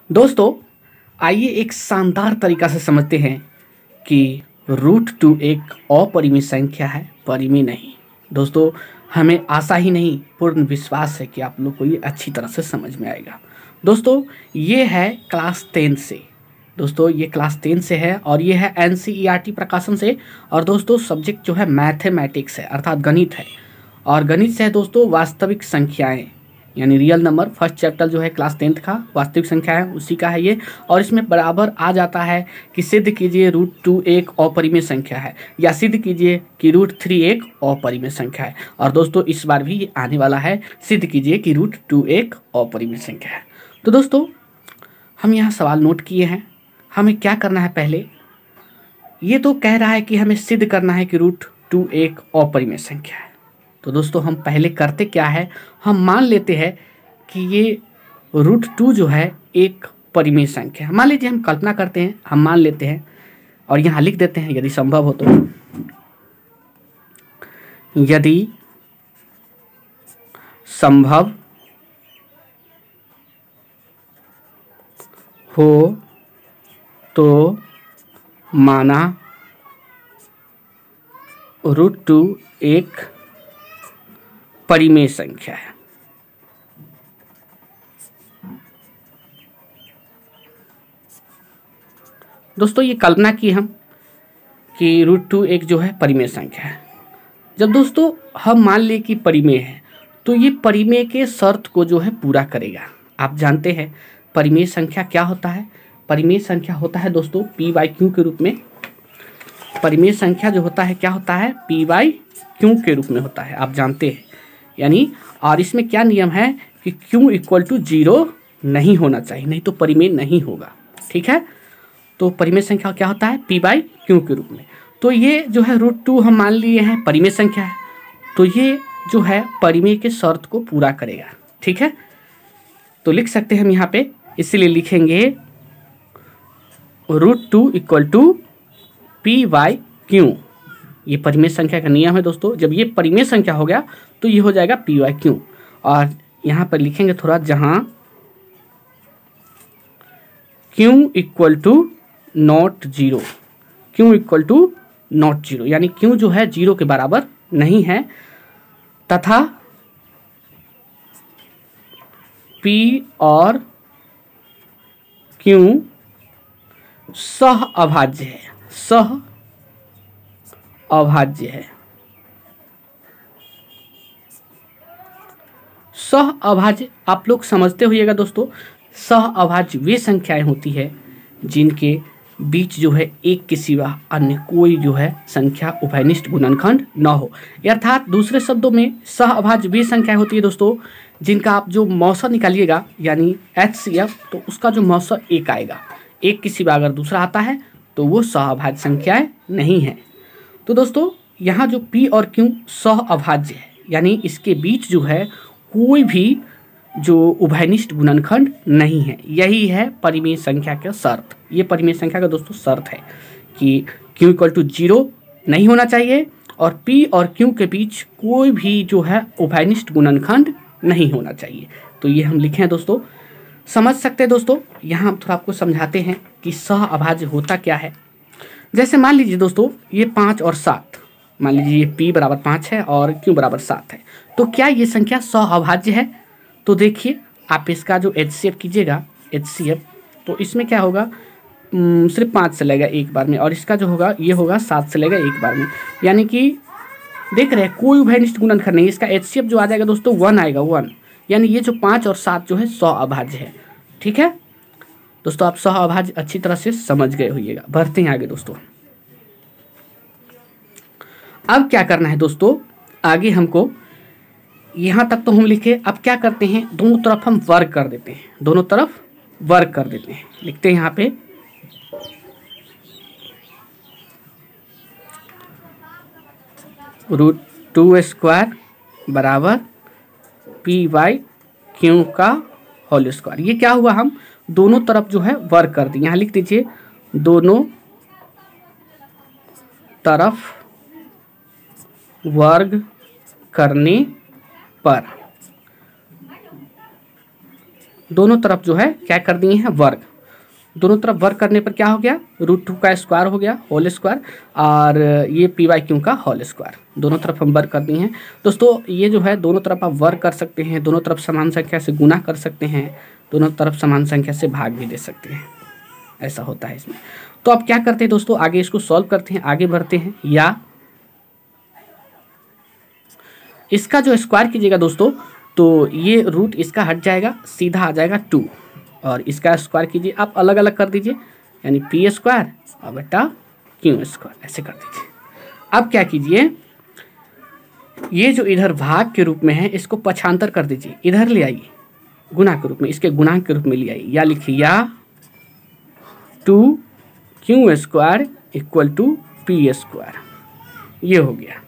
दोस्तों, आइए एक शानदार तरीका से समझते हैं कि √2 एक अपरिमेय संख्या है, परिमेय नहीं। दोस्तों, हमें आशा ही नहीं पूर्ण विश्वास है कि आप लोग को ये अच्छी तरह से समझ में आएगा। दोस्तों, ये है क्लास 10 से। दोस्तों, ये क्लास 10 से है और ये है NCERT प्रकाशन से। और दोस्तों, सब्जेक्ट जो है मैथमेटिक्स है, अर्थात गणित है। और गणित से है दोस्तों वास्तविक संख्याएं, यानी रियल नंबर। फर्स्ट चैप्टर जो है क्लास 10 का वास्तविक संख्या है, उसी का है ये। और इसमें बराबर आ जाता है कि सिद्ध कीजिए √2 एक अपरिमेय संख्या है, या सिद्ध कीजिए कि √3 एक अपरिमेय संख्या है। और दोस्तों, इस बार भी ये आने वाला है, सिद्ध कीजिए कि √2 एक अपरिमेय संख्या है। तो दोस्तों, हम यहाँ सवाल नोट किए हैं। हमें क्या करना है? पहले ये तो कह रहा है कि हमें सिद्ध करना है कि √2 एक अपरिमेय संख्या है। तो दोस्तों, हम पहले करते क्या है, हम मान लेते हैं कि ये √2 जो है एक परिमेय संख्या है। मान लीजिए, हम कल्पना करते हैं, हम मान लेते हैं और यहाँ लिख देते हैं यदि संभव हो तो। यदि संभव हो तो माना √2 एक परिमेय संख्या है। दोस्तों, ये कल्पना की हम कि √2 एक जो है परिमेय संख्या है। जब दोस्तों हम मान ले कि परिमेय है, तो ये परिमेय के शर्त को जो है पूरा करेगा। आप जानते हैं परिमेय संख्या क्या होता है? परिमेय संख्या होता है दोस्तों p/q के रूप में। परिमेय संख्या जो होता है क्या होता है? p/q के रूप में होता है, आप जानते हैं। यानी और इसमें क्या नियम है कि q = 0 नहीं होना चाहिए, नहीं तो परिमेय नहीं होगा। ठीक है, तो परिमेय संख्या क्या होता है? p/q के रूप में। तो ये जो है √2 हम मान लिए हैं परिमेय संख्या है, तो ये जो है परिमेय के शर्त को पूरा करेगा। ठीक है, तो लिख सकते हैं हम यहाँ पे, इसलिए लिखेंगे √2 = p/q। ये परिमेय संख्या का नियम है दोस्तों। जब ये परिमेय संख्या हो गया तो ये हो जाएगा p/q। और यहाँ पर लिखेंगे थोड़ा, जहाँ q = not 0, q = not 0, यानी q जो है 0 के बराबर नहीं है, तथा p और q सह अभाज्य है, सह अभाज्य है। सह अभाज्य आप लोग समझते होइएगा दोस्तों। सह अभाज्य वे संख्याएं होती है जिनके बीच जो है एक के सिवा अन्य कोई जो है संख्या उभयनिष्ठ गुणनखंड न हो। अर्थात दूसरे शब्दों में सह अभाज्य वे संख्याएं होती है दोस्तों जिनका आप जो मौसा निकालिएगा, यानी HCF, तो उसका जो मौसा एक आएगा, एक के सिवा अगर दूसरा आता है तो वो सह अभाज्य संख्याएं नहीं है। तो दोस्तों, यहाँ जो p और q सह अभाज्य है, यानी इसके बीच जो है कोई भी जो उभयनिष्ठ गुणनखंड नहीं है। यही है परिमेय संख्या का शर्त। ये परिमेय संख्या का दोस्तों शर्त है कि q = 0 नहीं होना चाहिए और p और q के बीच कोई भी जो है उभयनिष्ठ गुणनखंड नहीं होना चाहिए। तो ये हम लिखे हैं दोस्तों, समझ सकते हैं दोस्तों। यहाँ हम थोड़ा आपको समझाते हैं कि सह अभाज्य होता क्या है। जैसे मान लीजिए दोस्तों, ये 5 और 7, मान लीजिए ये p = 5 है और q = 7 है, तो क्या ये संख्या सह अभाज्य है? तो देखिए, आप इसका जो HCF कीजिएगा, HCF, तो इसमें क्या होगा, सिर्फ 5 से लेगा एक बार में, और इसका जो होगा ये होगा 7 से लेगा एक बार में। यानी कि देख रहे हैं कोई उभयनिष्ठ गुणनखंड नहीं। इसका HCF जो आ जाएगा दोस्तों 1 आएगा, 1। यानी ये जो 5 और 7 जो है सह अभाज्य है। ठीक है दोस्तों, आप सह अभाज्य अच्छी तरह से समझ गए होइएगा। बढ़ते हैं आगे दोस्तों। अब क्या करना है दोस्तों, आगे हमको यहाँ तक तो हम लिखे। अब क्या करते हैं, दोनों तरफ हम वर्ग कर देते हैं, दोनों तरफ वर्ग कर देते हैं। लिखते हैं यहाँ पे √2² बराबर p/q का होल स्क्वायर। ये क्या हुआ, हम दोनों तरफ जो है वर्ग कर दें। यहाँ लिख दीजिए दोनों तरफ वर्ग करने पर दोनों तरफ जो है क्या कर दिए हैं, वर्ग। दोनों तरफ वर्ग करने पर क्या हो गया, √2 का स्क्वायर हो गया, होल स्क्वायर, और ये p/q का होल स्क्वायर। दोनों तरफ हम वर्ग कर दिए हैं दोस्तों। ये जो है दोनों तरफ आप वर्ग कर सकते हैं, दोनों तरफ समान संख्या से गुना कर सकते हैं, दोनों तरफ समान संख्या से भाग भी दे सकते हैं, ऐसा होता है इसमें। तो अब क्या करते हैं दोस्तों, आगे इसको सॉल्व करते हैं, आगे बढ़ते हैं। या इसका जो स्क्वायर कीजिएगा दोस्तों, तो ये रूट इसका हट जाएगा, सीधा आ जाएगा 2, और इसका स्क्वायर कीजिए, आप अलग अलग कर दीजिए, यानी p² और बटा q², ऐसे कर दीजिए। अब क्या कीजिए, ये जो इधर भाग के रूप में है इसको पक्षांतर कर दीजिए, इधर ले आइए गुणा के रूप में, इसके गुणांक के रूप में ले आइए। या लिखिए या 2q² = p², ये हो गया।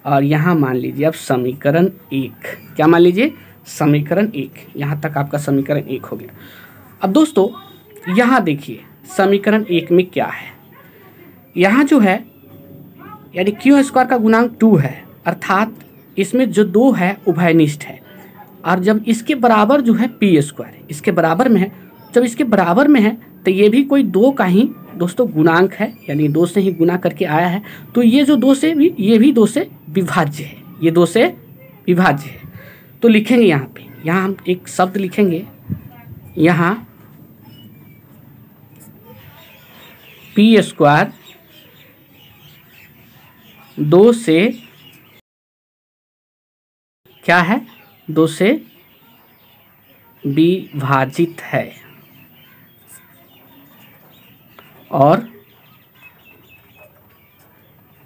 और यहाँ मान लीजिए अब समीकरण 1, क्या मान लीजिए, समीकरण 1, यहाँ तक आपका समीकरण 1 हो गया। अब दोस्तों यहाँ देखिए समीकरण 1 में क्या है, यहाँ जो है यानी q² का गुणांक 2 है, अर्थात इसमें जो 2 है उभयनिष्ठ है, और जब इसके बराबर जो है p², इसके बराबर में है, जब इसके बराबर में है तो ये भी कोई 2 का ही दोस्तों गुणांक है, यानी 2 से ही गुना करके आया है, तो ये जो 2 से भी, ये भी 2 से विभाज्य है, ये 2 से विभाज्य है। तो लिखेंगे यहाँ पे, यहाँ हम एक शब्द लिखेंगे, यहाँ p² 2 से क्या है, 2 से विभाजित है, और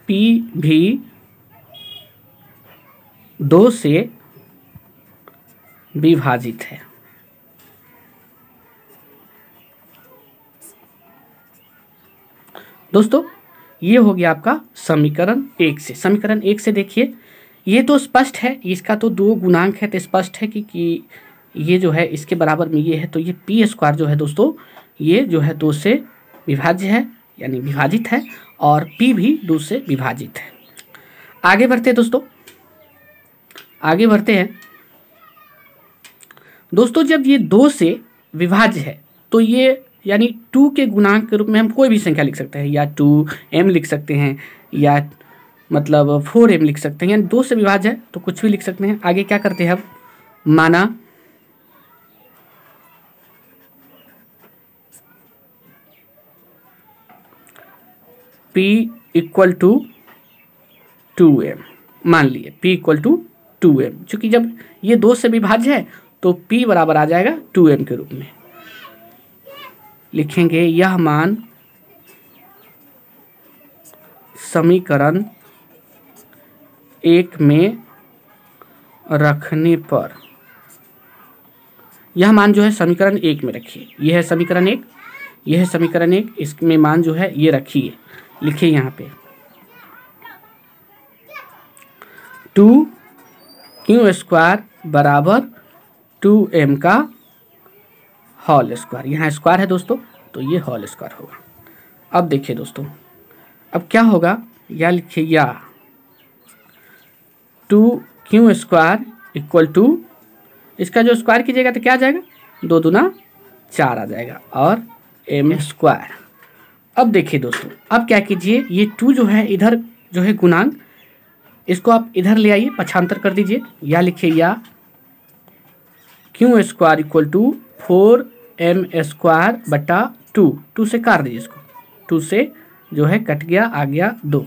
p भी 2 से विभाजित है। दोस्तों ये हो गया आपका समीकरण 1 से। समीकरण 1 से देखिए, ये तो स्पष्ट है, इसका तो 2 गुणांक है, तो स्पष्ट है कि ये जो है इसके बराबर में ये है, तो ये p² जो है दोस्तों, ये जो है 2 से विभाज्य है, यानी विभाजित है, और p भी 2 से विभाजित है। आगे बढ़ते हैं दोस्तों, आगे बढ़ते हैं दोस्तों। जब ये 2 से विभाज्य है तो ये यानी 2 के गुणांक के रूप में हम कोई भी संख्या लिख सकते हैं, या 2m लिख सकते हैं, या मतलब 4m लिख सकते हैं, यानी 2 से विभाज्य है तो कुछ भी लिख सकते हैं। आगे क्या करते हैं अब, माना p = 2m, मान लिए p = 2m, चूंकि जब ये 2 से विभाज्य है तो p बराबर आ जाएगा 2m के रूप में। लिखेंगे यह मान समीकरण 1 में रखने पर, यह मान जो है समीकरण 1 में रखिए, यह है समीकरण 1, यह है समीकरण 1, इसमें मान जो है ये रखिए। लिखिए यहाँ पे 2q² बराबर 2m का होल स्क्वायर, यहाँ स्क्वायर है दोस्तों, तो ये होल स्क्वायर होगा। अब देखिए दोस्तों, अब क्या होगा, या लिखिए या 2q² = इसका जो स्क्वायर कीजिएगा तो क्या आ जाएगा, 2 दूना 4 आ जाएगा, और m²। अब देखिए दोस्तों, अब क्या कीजिए, ये 2 जो है इधर जो है गुणांक, इसको आप इधर ले आइए, पक्षांतर कर दीजिए। या लिखिए या q² = 4m² बटा 2, 2 से काट दीजिए इसको, 2 से जो है कट गया, आ गया 2।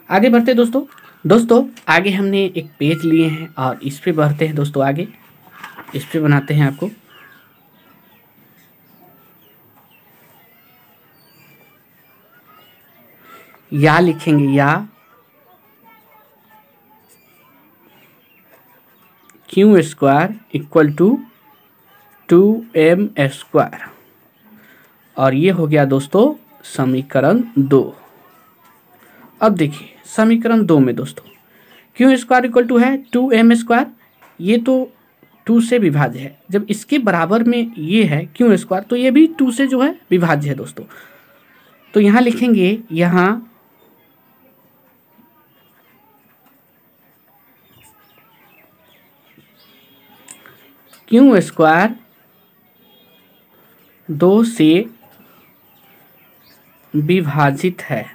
आगे बढ़ते दोस्तों आगे हमने एक पेज लिए हैं और इस पे बढ़ते हैं दोस्तों। आगे इस पे बनाते हैं आपको, या लिखेंगे या q² = 2m², और ये हो गया दोस्तों समीकरण 2। अब देखिए समीकरण 2 में दोस्तों q² = है 2m², ये तो 2 से विभाज्य है, जब इसके बराबर में ये है q² तो ये भी 2 से जो है विभाज्य है दोस्तों। तो यहाँ लिखेंगे, यहाँ क्यू स्क्वायर 2 से विभाजित है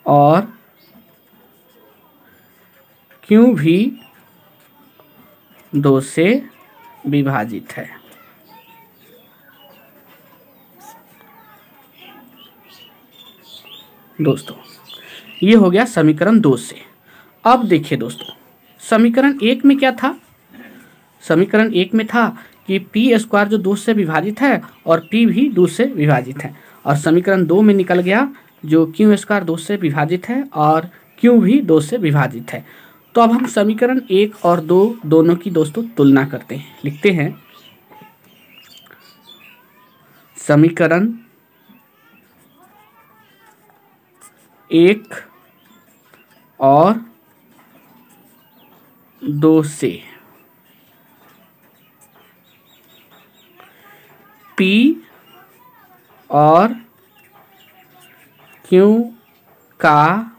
और क्यू भी 2 से विभाजित है। दोस्तों ये हो गया समीकरण 2 से। अब देखिए दोस्तों, समीकरण 1 में क्या था? समीकरण 1 में था कि पी स्क्वायर जो 2 से विभाजित है और पी भी 2 से विभाजित है, और समीकरण 2 में निकल गया जो क्यू स्क्वायर 2 से विभाजित है और क्यू भी 2 से विभाजित है। तो अब हम समीकरण 1 और 2 दोनों की दोस्तों तुलना करते हैं। लिखते हैं समीकरण 1 और 2 से P और Q का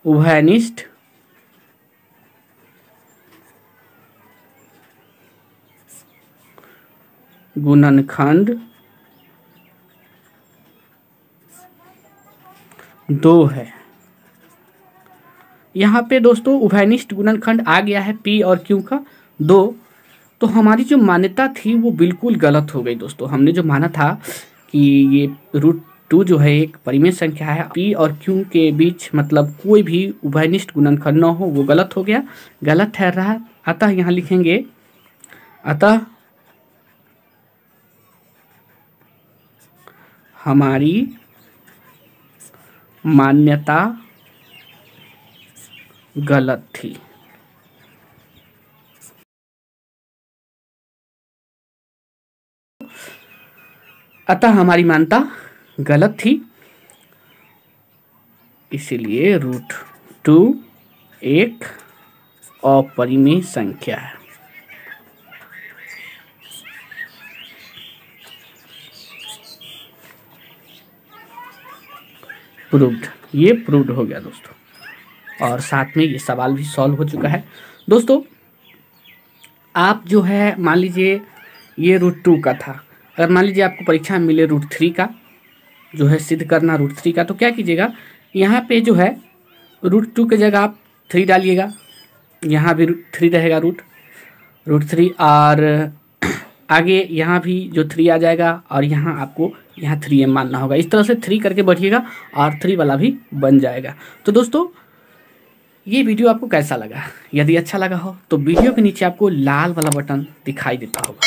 उभयनिष्ठ गुणनखंड 2 है। यहाँ पे दोस्तों उभयनिष्ठ गुणनखंड आ गया है P और Q का 2। तो हमारी जो मान्यता थी वो बिल्कुल गलत हो गई दोस्तों। हमने जो माना था कि ये √2 जो है एक परिमेय संख्या है, P और Q के बीच मतलब कोई भी उभयनिष्ठ गुणनखंड न हो, वो गलत हो गया, गलत ठहर रहा। अतः यहाँ लिखेंगे अतः हमारी मान्यता गलत थी। अतः हमारी मान्यता गलत थी, इसलिए √2 एक अपरिमेय संख्या है। प्रूव्ड, ये प्रूव्ड हो गया दोस्तों, और साथ में ये सवाल भी सॉल्व हो चुका है। दोस्तों आप जो है मान लीजिए ये √2 का था, अगर मान लीजिए आपको परीक्षा में मिले √3 का जो है सिद्ध करना √3 का, तो क्या कीजिएगा, यहाँ पे जो है √2 की जगह आप 3 डालिएगा, यहाँ भी 3 रहेगा √3, और आगे यहाँ भी जो 3 आ जाएगा, और यहाँ आपको यहाँ 3m मानना होगा। इस तरह से 3 करके बैठिएगा और 3 वाला भी बन जाएगा। तो दोस्तों ये वीडियो आपको कैसा लगा? यदि अच्छा लगा हो तो वीडियो के नीचे आपको लाल वाला बटन दिखाई देता होगा,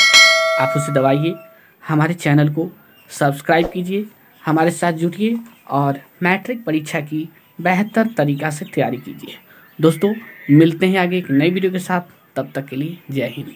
आप उसे दबाइए, हमारे चैनल को सब्सक्राइब कीजिए, हमारे साथ जुड़िए और मैट्रिक परीक्षा की बेहतर तरीक़ा से तैयारी कीजिए। दोस्तों मिलते हैं आगे एक नई वीडियो के साथ, तब तक के लिए जय हिंद।